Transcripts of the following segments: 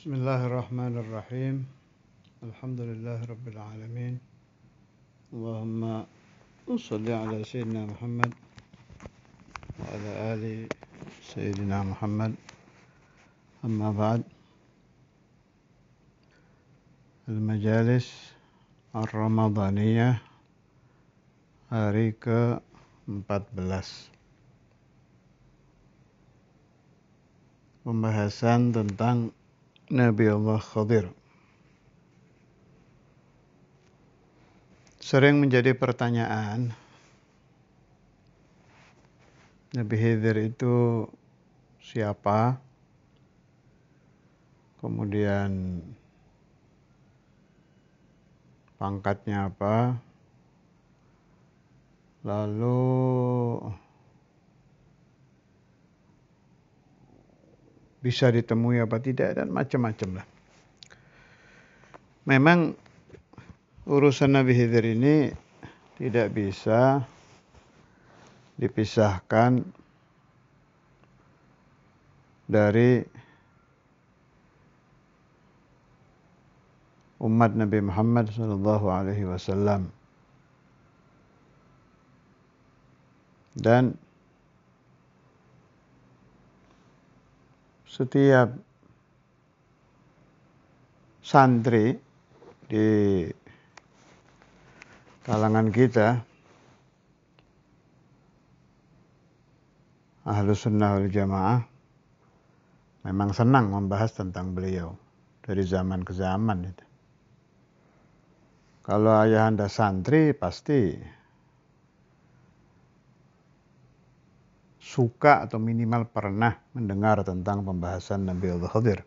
Bismillahirrahmanirrahim. Alhamdulillahi Rabbil Alamin. Allahumma salli ala Sayyidina Muhammad wa ala ali Sayyidina Muhammad. Amma ba'd. Al-Majalis Ar-Ramadaniyah hari ke-14. Pembahasan tentang Nabi Allah Khadir. Sering menjadi pertanyaan, Nabi Khidir itu siapa? Kemudian pangkatnya apa? Lalu bisa ditemui apa tidak, dan macam-macam lah. Memang urusan Nabi Khidir ini tidak bisa dipisahkan dari umat Nabi Muhammad SAW. Dan setiap santri di kalangan kita, Ahlus Sunnah wal Jamaah, memang senang membahas tentang beliau dari zaman ke zaman itu. Kalau ayahanda santri pasti suka atau minimal pernah mendengar tentang pembahasan Nabi Allah Khadir.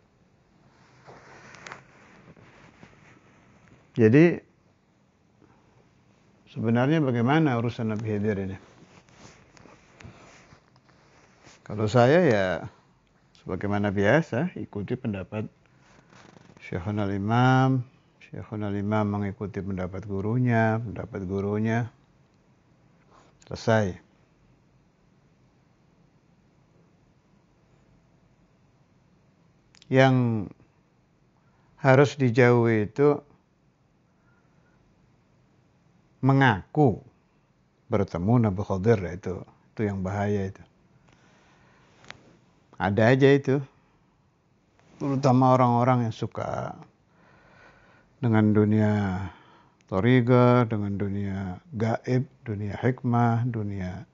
Jadi sebenarnya bagaimana urusan Nabi Khidir ini? Kalau saya ya sebagaimana biasa ikuti pendapat Syekhul Imam. Syekhul Imam mengikuti pendapat gurunya, selesai. Yang harus dijauhi itu mengaku bertemu Nabi Khadir, itu yang bahaya itu. Ada aja itu, terutama orang-orang yang suka dengan dunia thariqah, dengan dunia gaib, dunia hikmah, dunia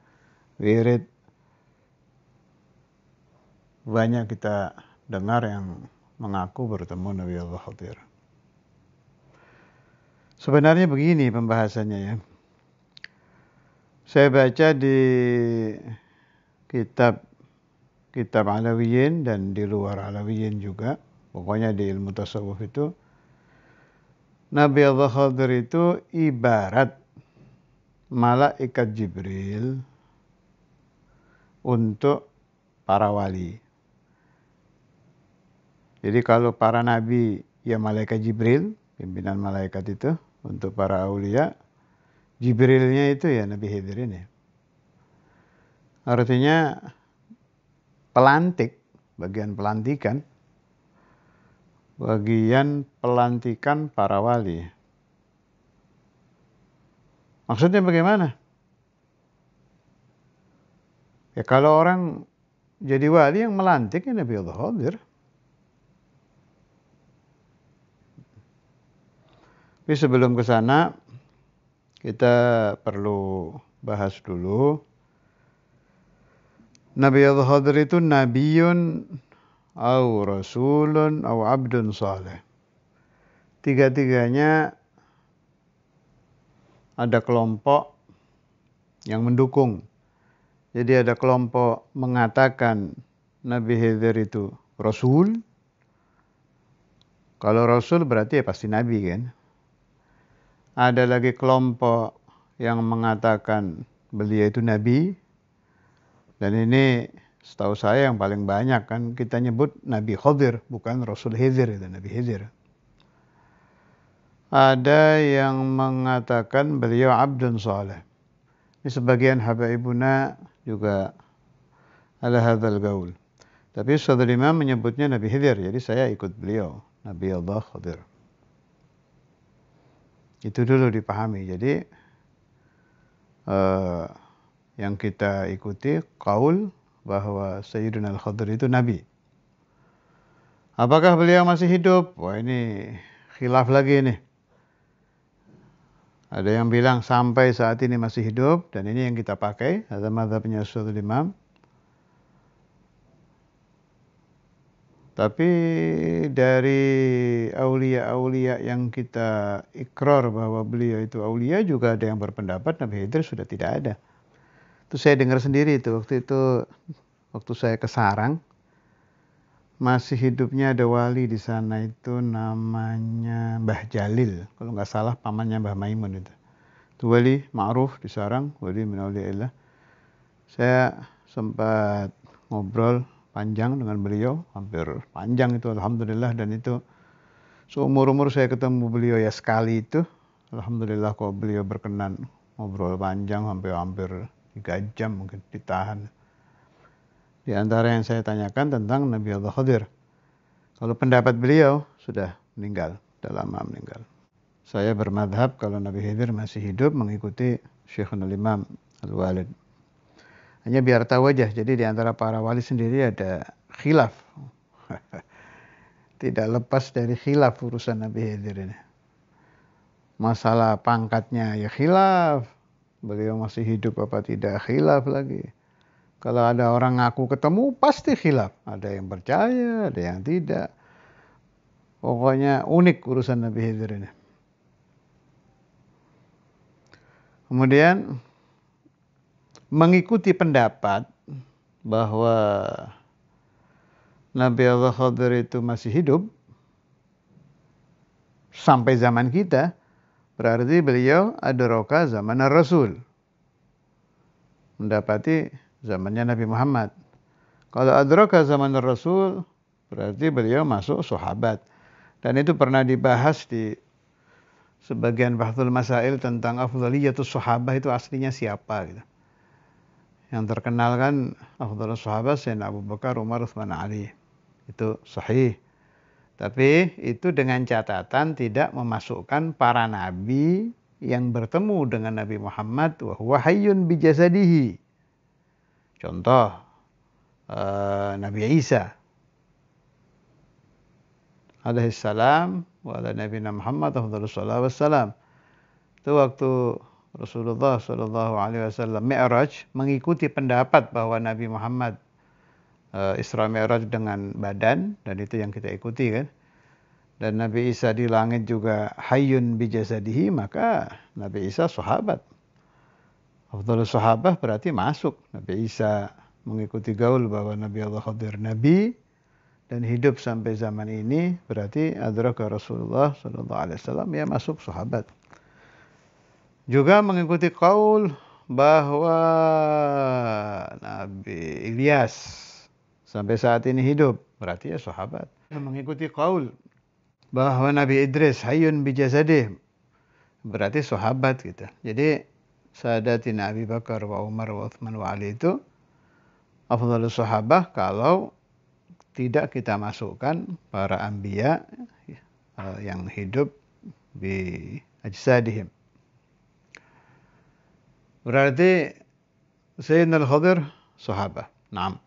wirid. Banyak kita dengar yang mengaku bertemu Nabi Allah Khadir. Sebenarnya begini pembahasannya ya. Saya baca di kitab Alawiyin dan di luar Alawiyin juga. Pokoknya di ilmu tasawuf itu, Nabi Allah Khadir itu ibarat malaikat Jibril untuk para wali. Jadi kalau para nabi ya malaikat Jibril, pimpinan malaikat itu, untuk para aulia, Jibrilnya itu ya Nabi Khidir ini. Artinya pelantik, bagian pelantikan para wali. Maksudnya bagaimana? Ya kalau orang jadi wali yang melantik ya Nabi Allah Khadir. Tapi sebelum ke sana, kita perlu bahas dulu. Nabi Allah Khadir itu nabiyun, au rasulun, au abdun saleh. Tiga-tiganya ada kelompok yang mendukung. Jadi ada kelompok mengatakan Nabi Khidir itu rasul. Kalau rasul berarti ya pasti nabi kan. Ada lagi kelompok yang mengatakan beliau itu nabi. Dan ini setahu saya yang paling banyak kan kita nyebut Nabi Khadir, bukan Rasul Khidir, itu Nabi Khidir. Ada yang mengatakan beliau abdun saleh. Ini sebagian habaibuna juga ala hadzal gaul. Tapi Ustadzul Imam menyebutnya Nabi Khidir, jadi saya ikut beliau, Nabi Allah Khidir. Itu dulu dipahami. Jadi yang kita ikuti qaul bahwa Sayyidina Al-Khidir itu Nabi. Apakah beliau masih hidup? Wah, ini khilaf lagi nih. Ada yang bilang sampai saat ini masih hidup, dan ini yang kita pakai, ada mazhabnya Ustadzul Imam. Tapi dari aulia-aulia yang kita ikrar bahwa beliau itu aulia, juga ada yang berpendapat Nabi Khidir sudah tidak ada. Itu saya dengar sendiri itu waktu saya ke Sarang, masih hidupnya ada wali di sana itu namanya Mbah Jalil, kalau nggak salah pamannya Mbah Maimun itu. Itu wali ma'ruf di Sarang, wali min auliaillah. Saya sempat ngobrol panjang dengan beliau, hampir panjang itu alhamdulillah, dan itu seumur-umur saya ketemu beliau ya sekali itu. Alhamdulillah kok beliau berkenan ngobrol panjang hampir 3 jam mungkin ditahan. Di antara yang saya tanyakan tentang Nabi Allah Khidir. Kalau pendapat beliau sudah meninggal, sudah lama meninggal. Saya bermadhab kalau Nabi Khidir masih hidup mengikuti Syekhul Imam Al-Walid. Hanya biar tahu aja, jadi di antara para wali sendiri ada khilaf. Tidak lepas dari khilaf urusan Nabi Khidir ini. Masalah pangkatnya ya khilaf. Beliau masih hidup apa tidak khilaf lagi. Kalau ada orang ngaku ketemu pasti khilaf. Ada yang percaya, ada yang tidak. Pokoknya unik urusan Nabi Khidir ini. Kemudian mengikuti pendapat bahwa Nabi Allah Khidir itu masih hidup sampai zaman kita, berarti beliau adraka zaman Rasul, mendapati zamannya Nabi Muhammad. Kalau adraka zaman Rasul, berarti beliau masuk sahabat. Dan itu pernah dibahas di sebagian bahthul masail tentang afdhaliyatus sahabah, itu aslinya siapa gitu. Yang terkenal kan afdhalus sahabat Sayyidina Abu Bakar, Umar, Utsman, Ali. Itu sahih. Tapi itu dengan catatan tidak memasukkan para nabi yang bertemu dengan Nabi Muhammad wa huwa hayyun bi jasadihi. Contoh Nabi Isa alaihi salam wa ala nabiyina Muhammad afdhalus salatu wassalam. Itu waktu Rasulullah sallallahu alaihi wasallam Mi'raj mengikuti pendapat bahwa Nabi Muhammad Isra Mi'raj dengan badan, dan itu yang kita ikuti kan. Dan Nabi Isa di langit juga hayyun bi jasadihi, maka Nabi Isa sahabat. Afdhalus sahabah berarti masuk. Nabi Isa mengikuti gaul bahwa Nabi Allah Khidir Nabi dan hidup sampai zaman ini, berarti adraka Rasulullah sallallahu alaihi wasallam, ya masuk sahabat. Juga mengikuti qaul bahwa Nabi Ilyas sampai saat ini hidup, berarti ya sahabat. Mengikuti qaul bahwa Nabi Idris hayyun bi jasadih, berarti sahabat gitu. Jadi Sadatina Abi Bakar wa Umar wa Uthman wa Ali itu afdhalus sahabah kalau tidak kita masukkan para anbiya yang hidup bi ajsadihim. Berarti Sayyidina Al-Khidir sahabah. Naam.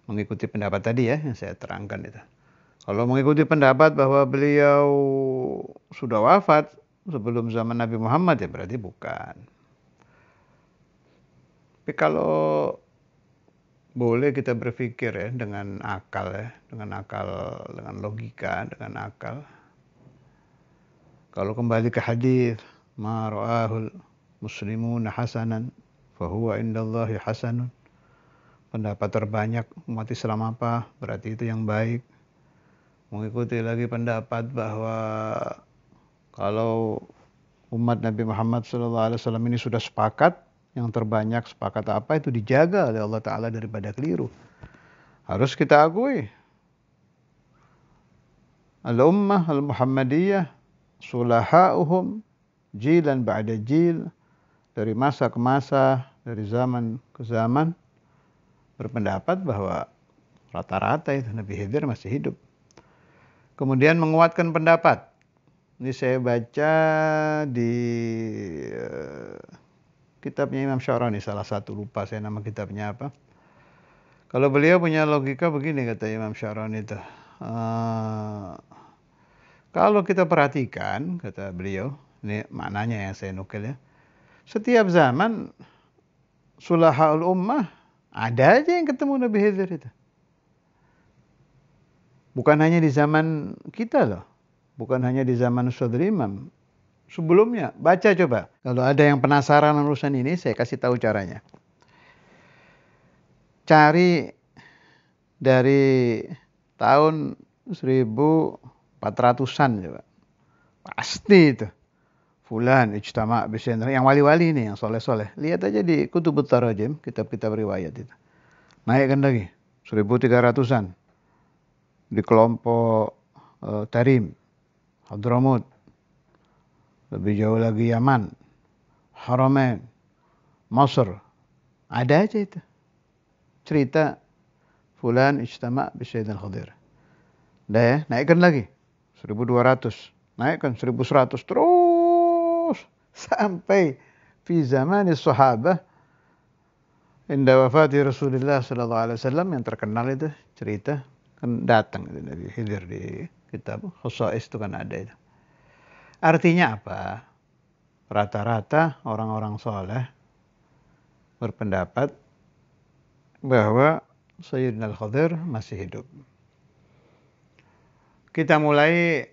Mengikuti pendapat tadi ya yang saya terangkan itu. Kalau mengikuti pendapat bahwa beliau sudah wafat sebelum zaman Nabi Muhammad, ya berarti bukan. Tapi kalau boleh kita berpikir ya dengan akal ya, dengan logika, dengan akal. Kalau kembali ke hadis, ma ra'ahul muslimuna hasanan fahuwa indallahi hasanun. Pendapat terbanyak umat Islam apa? Berarti itu yang baik. Mengikuti lagi pendapat bahwa kalau umat Nabi Muhammad SAW ini sudah sepakat, yang terbanyak sepakat apa, itu dijaga oleh Allah Ta'ala daripada keliru. Harus kita akui. Al-ummah al-Muhammadiyah sulaha'uhum jilan ba'da jil, dari masa ke masa, dari zaman ke zaman, berpendapat bahwa rata-rata itu Nabi Khidir masih hidup. Kemudian menguatkan pendapat. Ini saya baca di kitabnya Imam Syarani, salah satu, lupa saya nama kitabnya apa. Kalau beliau punya logika begini, kata Imam Syarani itu. Kalau kita perhatikan, kata beliau, ini maknanya yang saya nukil ya. Setiap zaman sulahaul ummah ada aja yang ketemu Nabi Khidir itu. Bukan hanya di zaman kita loh. Bukan hanya di zaman Ustadzul Imam. Sebelumnya, baca coba. Kalau ada yang penasaran urusan ini, saya kasih tahu caranya. Cari dari tahun 1400-an coba. Pasti itu. Fulan, ijtama' bisyandra. Yang wali-wali ini, yang soleh-soleh. Lihat aja di Kutubut Tarajim, kitab-kitab riwayat itu. Naikkan lagi, 1300-an. Di kelompok Tarim, Hadramut, lebih jauh lagi Yaman, Haramain, Masr. Ada aja itu. Cerita Fulan ijtama' bi Sayyidina Khidir. Udah ya, naikkan lagi. 1200. Naikkan 1100. Terus sampai fi zaman sahabah inda wafati Rasulullah sallallahu alaihi wasallam, yang terkenal itu cerita kan datang itu Nabi Khidir di kitab Khosais itu kan ada itu. Artinya apa? Rata-rata orang-orang soleh berpendapat bahwa Sayyidina Khidir masih hidup. Kita mulai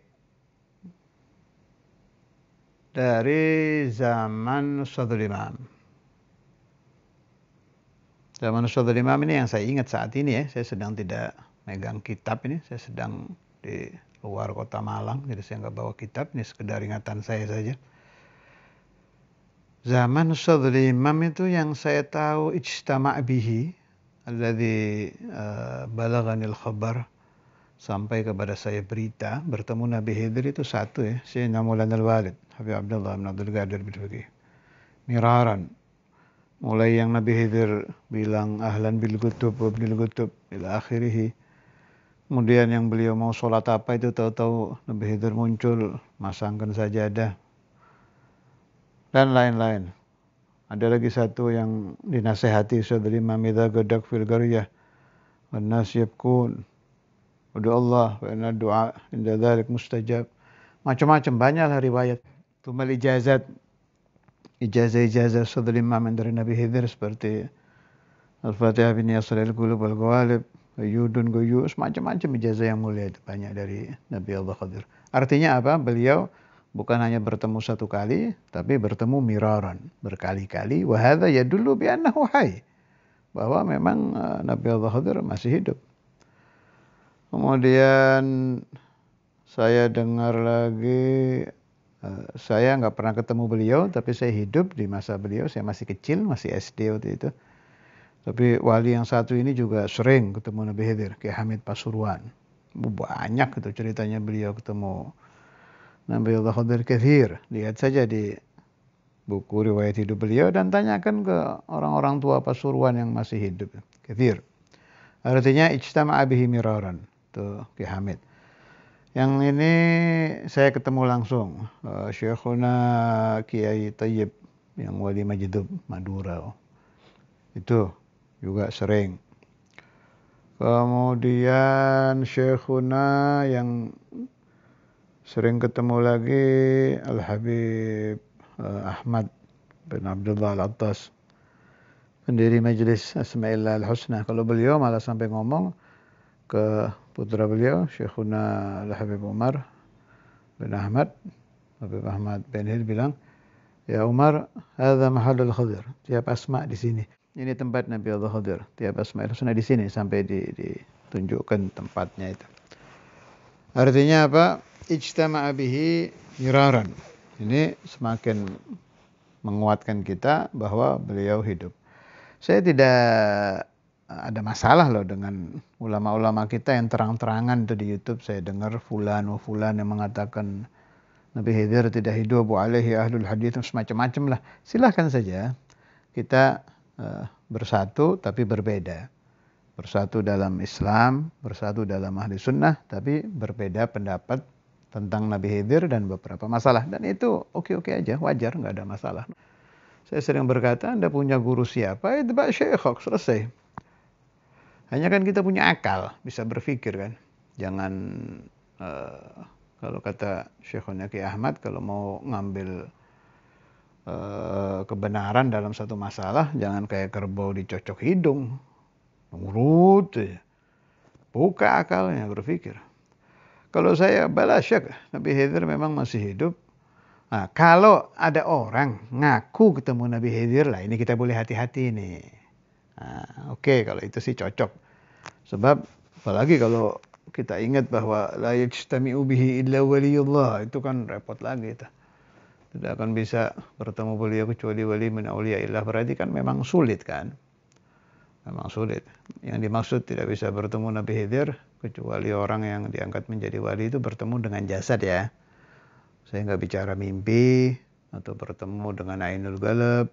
dari zaman Ustadzul Imam. Zaman Ustadzul Imam ini yang saya ingat saat ini ya. Saya sedang tidak megang kitab ini. Saya sedang di luar kota Malang. Jadi saya nggak bawa kitab. Ini sekedar ingatan saya saja. Zaman Ustadzul Imam itu yang saya tahu ijtama' bihi alladzi balaghanil khabar, sampai kepada saya berita bertemu Nabi Khidir itu satu ya, Sayyidina Maulana Al-Walid Habib Abdullah bin Abdul Qadir bin Faqih. Miraran. Mulai yang Nabi Khidir bilang ahlan bil kutub wa bil kutub ila akhirih. Kemudian yang beliau mau sholat apa itu tahu-tahu Nabi Khidir muncul, masangkan sajadah. Dan lain-lain. Ada lagi satu yang dinasehati Sayyidina Imam idza gadak fil qaryah wan nas yabkun. Udu Allah wa inna du'a inda dzalik mustajab. Macam-macam banyaklah riwayat. Tumal ijazah Sayyidina Imam dari Nabi Khidir seperti Al-Fatihah bin Yasril Qulub wal-Ghawalib, Yudun Guyus, macam-macam ijazah yang mulia itu banyak dari Nabi Allah Khidir. Artinya apa? Beliau bukan hanya bertemu satu kali, tapi bertemu miraran, berkali-kali. Wa hadza yadullu bi annahu hayy. Bahwa memang Nabi Allah Khidir masih hidup. Kemudian saya dengar lagi, saya nggak pernah ketemu beliau, tapi saya hidup di masa beliau. Saya masih kecil, masih SD waktu itu. Tapi wali yang satu ini juga sering ketemu Nabi Khidir, Kiai Hamid Pasuruan. Banyak itu ceritanya beliau ketemu Nabi Allah Khidir kathir. Lihat saja di buku riwayat hidup beliau dan tanyakan ke orang-orang tua Pasuruan yang masih hidup. Kathir. Artinya ijtama'a bihi miraran. Tuh Kiai Hamid. Yang ini saya ketemu langsung. Syekhuna Kiai Tayyib yang wali Majdub Madura. Itu juga sering. Kemudian Syekhuna yang sering ketemu lagi Al-Habib Ahmad bin Abdullah Al-Attas, pendiri Majelis Asma'illah Al-Husna. Kalau beliau malah sampai ngomong ke putra beliau, Syekhuna Al-Habib Umar bin Ahmad, Habib Ahmad bin Hil bilang, ya Umar, hadza mahallul Khidir. Tiap asma di sini. Ini tempat Nabi Allah Khidir. Tiap asma Al-Husna di sini sampai ditunjukkan tempatnya itu. Artinya apa? Ijtama'a bihi miraran. Ini semakin menguatkan kita bahwa beliau hidup. Saya tidak ada masalah loh dengan ulama-ulama kita yang terang-terangan itu di YouTube. Saya dengar fulan yang mengatakan Nabi Khidir tidak hidup, wa alaihi ahlul hadits, semacam-macam lah. Silahkan saja kita bersatu tapi berbeda. bersatu dalam Islam, bersatu dalam ahli sunnah, tapi berbeda pendapat tentang Nabi Khidir dan beberapa masalah. Dan itu oke-oke aja, wajar, nggak ada masalah. Saya sering berkata, Anda punya guru siapa? Itu Pak Syekhok, selesai. Hanya kan kita punya akal, bisa berpikir kan. Jangan, kalau kata Syekhona Ki Ahmad, kalau mau ngambil kebenaran dalam satu masalah, jangan kayak kerbau dicocok hidung. Urut aja. Buka akalnya, berpikir. Kalau saya balasyak, Nabi Khidir memang masih hidup. Nah, kalau ada orang ngaku ketemu Nabi Khidir, lah ini kita boleh hati-hati nih. Nah, oke, kalau itu sih cocok. Sebab apalagi kalau kita ingat bahwa la yajtami'u bihi illa waliyullah, itu kan repot lagi itu. Tidak akan bisa bertemu beliau kecuali wali min auliyaillah, berarti kan memang sulit kan. Memang sulit. Yang dimaksud tidak bisa bertemu Nabi Khidir kecuali orang yang diangkat menjadi wali itu bertemu dengan jasad ya. Saya nggak bicara mimpi atau bertemu dengan ainul galab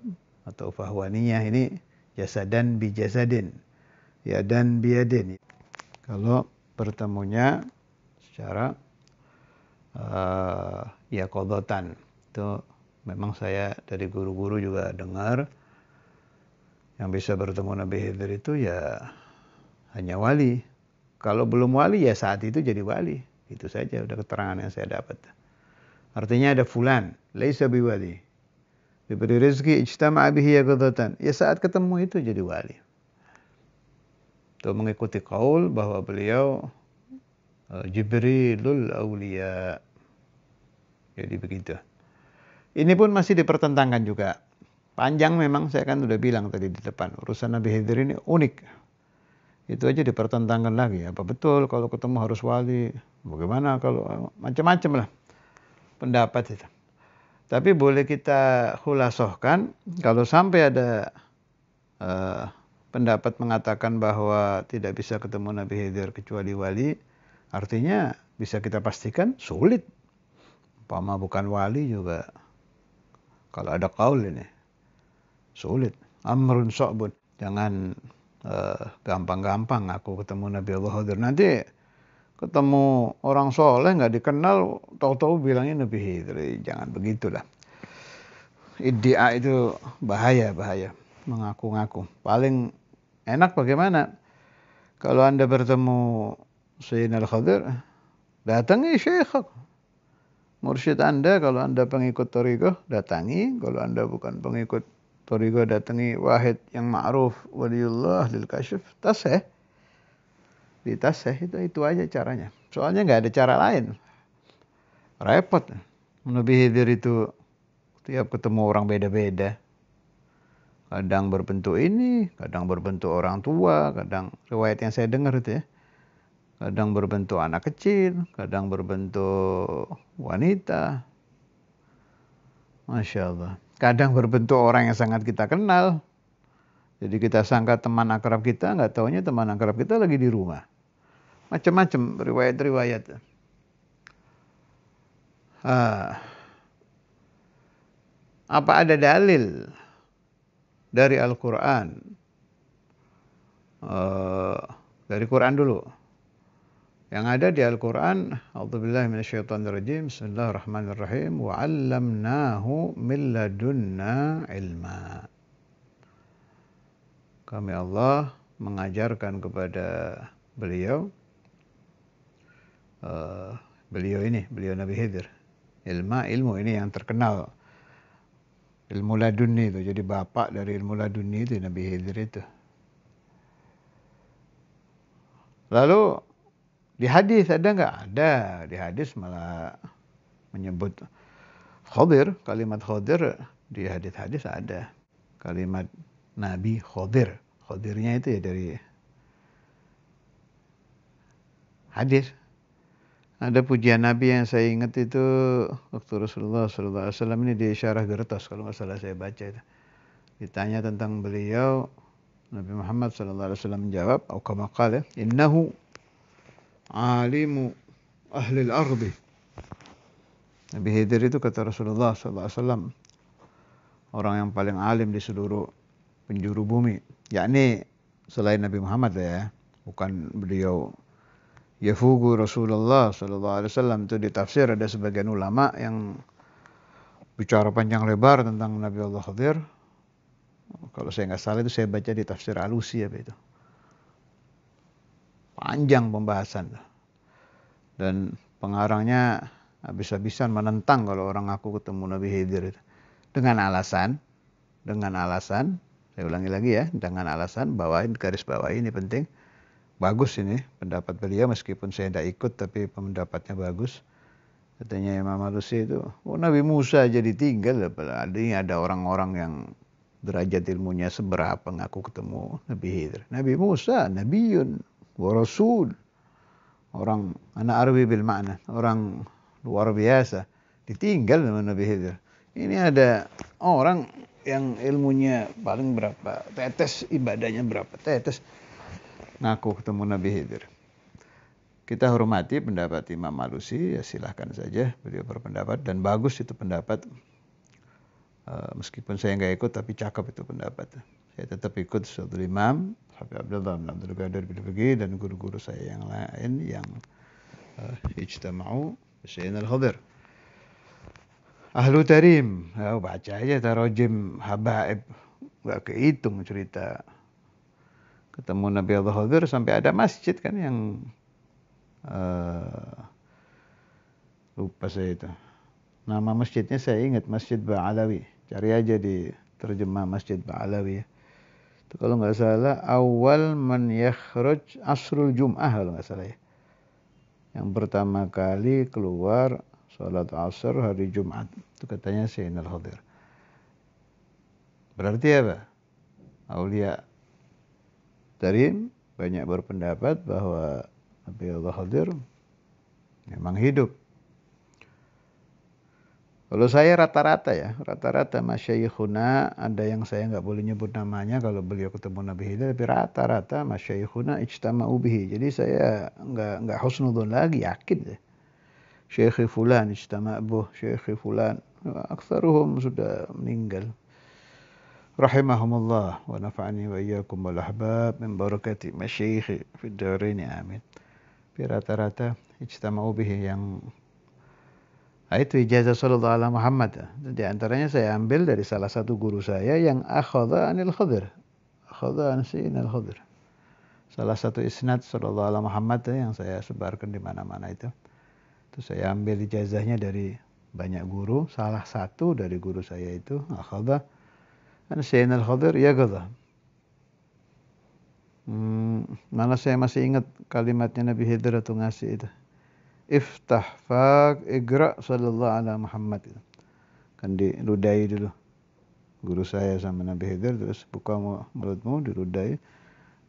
atau fahwaniyah, ini jasadan bi jasadin, yadan bi yadin. Kalau bertemunya secara ya qadatan, itu memang saya dari guru-guru juga dengar yang bisa bertemu Nabi Khidir itu ya hanya wali. Kalau belum wali ya saat itu jadi wali. Itu saja udah keterangan yang saya dapat. Artinya ada fulan, laisa biwali. Diberi rezeki ijtama'a bihi yaqdatan. Ya saat ketemu itu jadi wali. Itu mengikuti qaul bahwa beliau Jibrilul Aulia. Jadi begitu. Ini pun masih dipertentangkan juga. Panjang memang, saya kan udah bilang tadi di depan. Urusan Nabi Khidir ini unik. Itu aja dipertentangkan lagi. Apa betul kalau ketemu harus wali? Bagaimana kalau macam-macam lah pendapat itu. Tapi boleh kita khulasohkan, kalau sampai ada pendapat mengatakan bahwa tidak bisa ketemu Nabi Khidir kecuali wali, artinya bisa kita pastikan sulit. Umpama bukan wali juga, kalau ada qaul ini, sulit. Amrun sa'bun. Jangan gampang-gampang aku ketemu Nabi Allah Khidir. Nanti ketemu orang soleh nggak dikenal, tahu-tahu bilangnya Nabi Khidir. Jangan begitulah. Iddia itu bahaya. Mengaku-ngaku. Paling enak bagaimana? Kalau Anda bertemu Sayyidina Al-Khidir, datangi Syekh. Mursyid Anda, kalau Anda pengikut Thariqah, datangi. Kalau Anda bukan pengikut Thariqah, datangi Wahid yang ma'ruf waliullah lil kasyf. Taseh. Di taseh itu aja caranya. Soalnya nggak ada cara lain. Repot. Nabi Khidir itu tiap ketemu orang beda-beda. Kadang berbentuk ini, kadang berbentuk orang tua, kadang riwayat yang saya dengar itu ya. Kadang berbentuk anak kecil, kadang berbentuk wanita. Masya Allah. Kadang berbentuk orang yang sangat kita kenal. Jadi kita sangka teman akrab kita, nggak taunya teman akrab kita lagi di rumah. Macam-macam riwayat-riwayat. Apa ada dalil dari Al-Quran? Dari Quran dulu. Yang ada di Al-Quran, A'udzubillahi minasyaitonirrajim, Bismillahirrahmanirrahim, wa 'allamnahu min ladunna ilma. Kami Allah mengajarkan kepada beliau, beliau Nabi Khidir, ilmu ini yang terkenal. Ilmu ladunni itu, jadi bapak dari ilmu ladunni itu Nabi Khidir itu. Lalu di hadis ada nggak? Ada. Di hadis malah menyebut Khidir, kalimat Khidir di hadis-hadis ada. Kalimat Nabi Khidir. Khidirnya itu ya dari hadis. Ada pujian Nabi yang saya ingat itu waktu Rasulullah SAW ini di Syarah Gertos, kalau nggak salah saya baca itu. Ditanya tentang beliau, Nabi Muhammad SAW menjawab, atau kama qala, innahu alimu ahli al-ardi. Nabi Khidir itu kata Rasulullah SAW, orang yang paling alim di seluruh penjuru bumi. Yakni selain Nabi Muhammad ya. Bukan beliau yafugu Rasulullah sallallahu alaihi wasallam. Itu di tafsir ada sebagian ulama yang bicara panjang lebar tentang Nabi Allah Khadir. Kalau saya nggak salah itu saya baca di tafsir Alusi apa itu. Panjang pembahasan. Dan pengarangnya habis-habisan menentang kalau orang aku ketemu Nabi Khidir itu. Dengan alasan, saya ulangi lagi ya, dengan alasan garis bawahi ini penting. Bagus ini pendapat beliau meskipun saya tidak ikut tapi pendapatnya bagus. Katanya Imam Alusi itu, Nabi Musa aja ditinggal, apalagi ada orang-orang yang derajat ilmunya seberapa ngaku ketemu Nabi Khidir. Nabi Musa, Nabiyun wa Rasul. Orang anak arwi bil makna, orang luar biasa, ditinggal sama Nabi Khidir. Ini ada orang yang ilmunya paling berapa tetes, ibadahnya berapa tetes, ngaku ketemu Nabi Khidir. Kita hormati pendapat Imam Alusi, ya silahkan saja beliau berpendapat dan bagus itu pendapat. Meskipun saya nggak ikut tapi cakep itu pendapat. Saya tetap ikut Syaikhul Imam Habib Abdullah bin Abdul Qadir Bilfiqih dan guru-guru saya yang lain yang ijtama'u Sayyidina Al-Khadir. Ahlu Tarim, baca aja tarojim habaib, nggak kehitung cerita ketemu Nabi Allah Khadir sampai ada masjid kan yang lupa saya itu. Nama masjidnya saya ingat, Masjid Ba'alawi. Cari aja di terjemah Masjid Ba'alawi. Itu kalau nggak salah awal man yakhruj asrul jum'ah kalau nggak salah ya. Yang pertama kali keluar sholat asar hari Jumat. Itu katanya Sayyidina Al-Khadir. Berarti apa? Aulia Tarim banyak berpendapat bahwa Nabi Allah Khadir memang hidup. Kalau saya rata-rata masyayikhuna, ada yang saya nggak boleh nyebut namanya kalau beliau ketemu Nabi Khidir, tapi rata-rata masyayikhuna ijtama'u bihi. Jadi saya nggak husnudzon lagi, yakin deh. Syekh fulan ijtama'u, Syekh fulan, aktsaruhum sudah meninggal. Rahimahumullah wa nafa'ani wa iyyakum wal ahbab min barakati masyayikh fid darain amin. Tapi rata-rata ijtama'u bihi yang itu ijazah sallallahu ala Muhammad. Di antaranya saya ambil dari salah satu guru saya yang akhadha anil Khadir. Akhadha an Sayyidina Al-Khadir. Salah satu isnad sallallahu ala Muhammad yang saya sebarkan di mana-mana itu. Itu saya ambil ijazahnya dari banyak guru. Salah satu dari guru saya itu akhadha an Sayyidina Al-Khadir yaqadha. Mana saya masih ingat kalimatnya Nabi Khidir itu ngasih itu. Iftah fak igra sallallahu ala Muhammad. Kan diludai dulu guru saya sama Nabi Khidir, terus buka mulutmu diludai.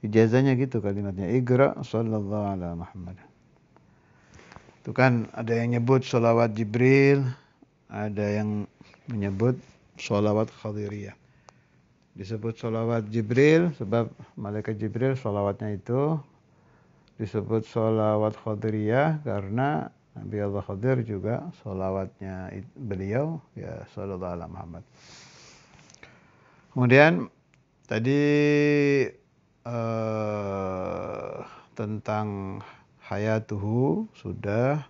Ijazahnya gitu kalimatnya, igra sallallahu ala Muhammad. Itu kan ada yang nyebut sholawat Jibril, ada yang menyebut sholawat Khadiriyah. Disebut sholawat Jibril sebab malaikat Jibril sholawatnya itu. Disebut sholawat Khadiriyah karena Nabi Allah Khadir juga sholawatnya beliau ya sallallahu alaihi Muhammad. Kemudian tadi tentang hayatuhu sudah,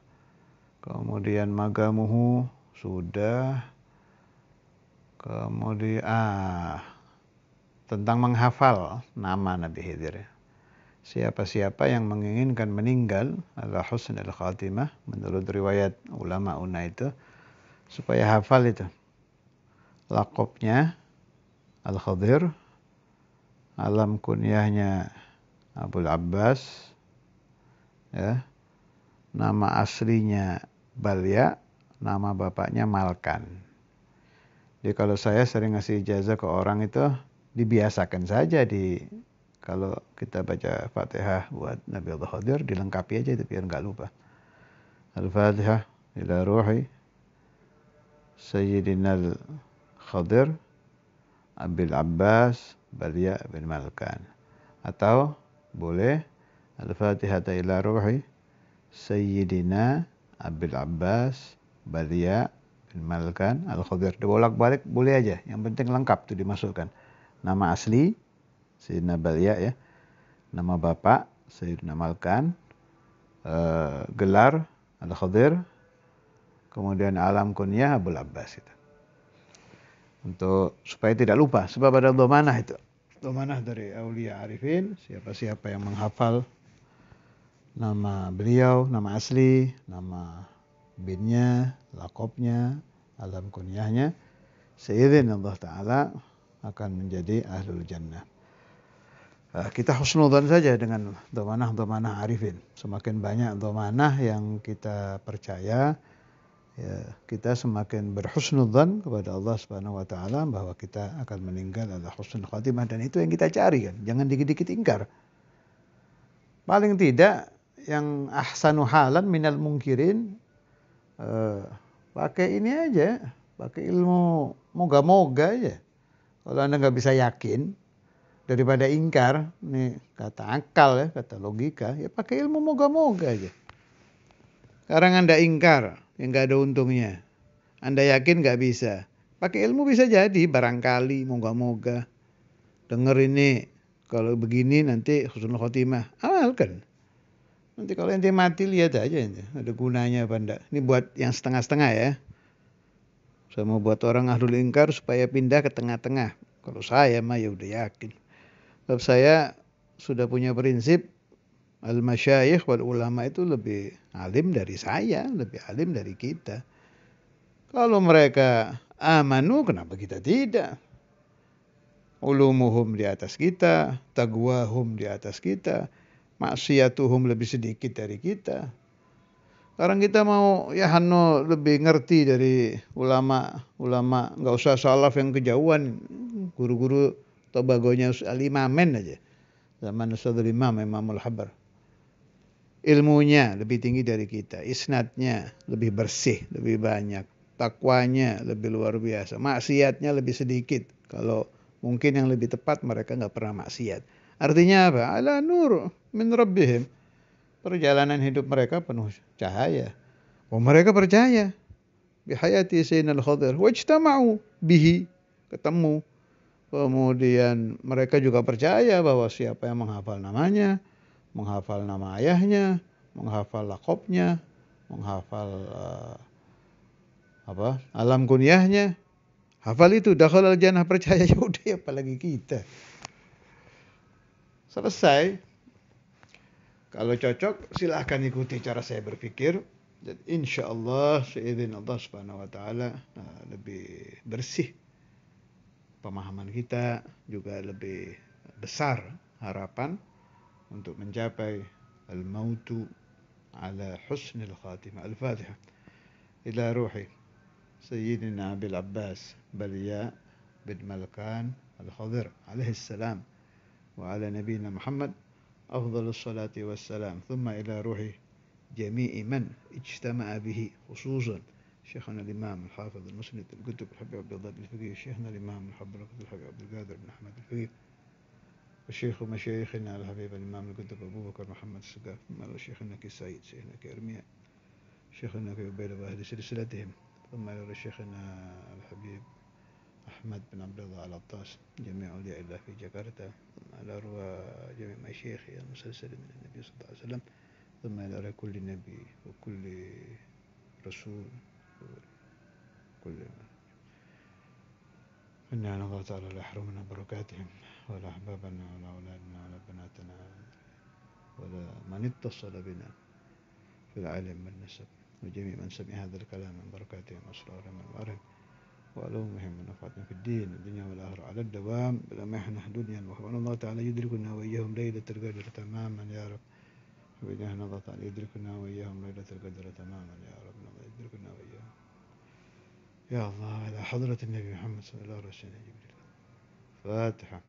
kemudian magamuhu sudah, kemudian tentang menghafal nama Nabi Khidir. Siapa-siapa yang menginginkan meninggal ala husnul khatimah menurut riwayat ulama una itu supaya hafal itu laqabnya Al-Khadir, alam kunyahnya Abul Abbas, ya, nama aslinya Balya, nama bapaknya Malkan. Jadi kalau saya sering ngasih ijazah ke orang itu dibiasakan saja kalau kita baca Fatihah buat Nabi Allah Khadir, dilengkapi aja itu biar nggak lupa. Al-Fatihah ila ruhi Sayyidina Al-Khadir Abil Abbas Balya bin Malkan. Atau boleh Al-Fatihah ila ruhi Sayyidina Abil Abbas Balya bin Malkan Al-Khadir. Dibolak-balik boleh aja, yang penting lengkap tuh dimasukkan. Nama asli Sayyidina Balya ya, Nama bapak Sayyidina Malkan, gelar Al-Khadir, kemudian alam kunyah Abul Abbas itu. Untuk supaya tidak lupa, sebab ada domanah itu. Domanah dari Aulia Arifin, siapa-siapa yang menghafal nama beliau, nama asli, nama binnya, lakopnya, alam kunyahnya, seizin Allah Ta'ala akan menjadi ahlul jannah. Kita husnudzan saja dengan domanah-domanah arifin. Semakin banyak domanah yang kita percaya, ya, kita semakin berhusnudzan kepada Allah Subhanahu wa taala bahwa kita akan meninggal ala husnul khatimah, dan itu yang kita cari kan. Jangan dikit-dikit ingkar. Paling tidak yang ahsanu halan minal mungkirin, pakai ini aja, pakai ilmu moga-moga aja. Kalau Anda nggak bisa yakin, daripada ingkar, nih kata akal ya, kata logika, ya pakai ilmu moga-moga aja. Sekarang Anda ingkar, yang nggak ada untungnya. Anda yakin nggak bisa, pakai ilmu bisa jadi, barangkali, moga-moga. Dengar ini, kalau begini nanti husnul khotimah, amalkan. Nanti kalau ente mati lihat aja ente, ada gunanya apa enggak. Ini buat yang setengah-setengah ya. Saya mau buat orang ahlul ingkar supaya pindah ke tengah-tengah. Kalau saya mah ya udah yakin. Sebab saya sudah punya prinsip, al-masyayikh wal ulama itu lebih alim dari saya, lebih alim dari kita. Kalau mereka amanu, kenapa kita tidak? Ulumuhum di atas kita, taqwahum di atas kita, maksiatuhum lebih sedikit dari kita. Sekarang kita mau ya Hano lebih ngerti dari ulama nggak usah salaf yang kejauhan, guru-guru Tobagonya Al-Imamen aja, zaman Ustadzul Imamul Habar. Ilmunya lebih tinggi dari kita, isnadnya lebih bersih, lebih banyak, takwanya lebih luar biasa, maksiatnya lebih sedikit. Kalau mungkin yang lebih tepat, mereka nggak pernah maksiat. Artinya apa? Ala nur min rabbihim. Perjalanan hidup mereka penuh cahaya. Oh, mereka percaya bihayati Sayyidina Al-Khadir wajtama'u bihi, ketemu. Kemudian mereka juga percaya bahwa siapa yang menghafal namanya, menghafal nama ayahnya, menghafal lakopnya, menghafal alam kunyahnya, hafal itu dakhal al-jannah, percaya. Ya udah, apalagi kita. Selesai. Kalau cocok silahkan ikuti cara saya berpikir, dan insya Allah seizin Allah Subhanahu wa taala lebih bersih pemahaman kita, juga lebih besar harapan untuk mencapai al-mautu ala husnil khatimah. Al-Fatihah ila ruhi Sayyidina Abil Abbas Baliya bin Malkan Al-Khadir alaihi salam wa ala nabiyina Muhammad أفضل الصلاة والسلام ثم إلى روح جميع من اجتمع به خصوصا شيخنا الإمام الحافظ المسند القطب الحبيب عبد الله الفقيه شيخنا الإمام الحبر الحبيب عبد القادر بن أحمد الفقيه وشيخ مشايخنا الحبيب الإمام القطب أبو بكر محمد السقاف ثم إلى شيخنا كسعيد شيخنا كإرميا شيخنا كعبيد وأهل سلسلتهم ثم إلى شيخنا الحبيب أحمد بن عبد الله العطاس جميع أولياء الله في جاكرتا ثم إلى رواء جميع مشايخه المسلسل من النبي صلى الله عليه وسلم ثم إلى كل نبي وكل رسول وكل إنا الله تعالى لا يحرمنا بركاتهم ولا أحبابنا ولا أولادنا ولا بناتنا ولا من اتصل بنا في العالم والنسب وجميع من سمع هذا الكلام من بركاتهم أسرار من وارد وعلومهم ونفعتهم في الدنيا والآخرة على الدوام بلا محنة دنيا وأخرى. الله تعالى يدركنا وإياهم ليلة القدر تماما يا رب. وبإذن الله تعالى يدركنا وإياهم ليلة القدر تماما يا رب. الله يدركنا وإياهم يا الله على حضرة النبي محمد صلى الله عليه وسلم. فاتحة.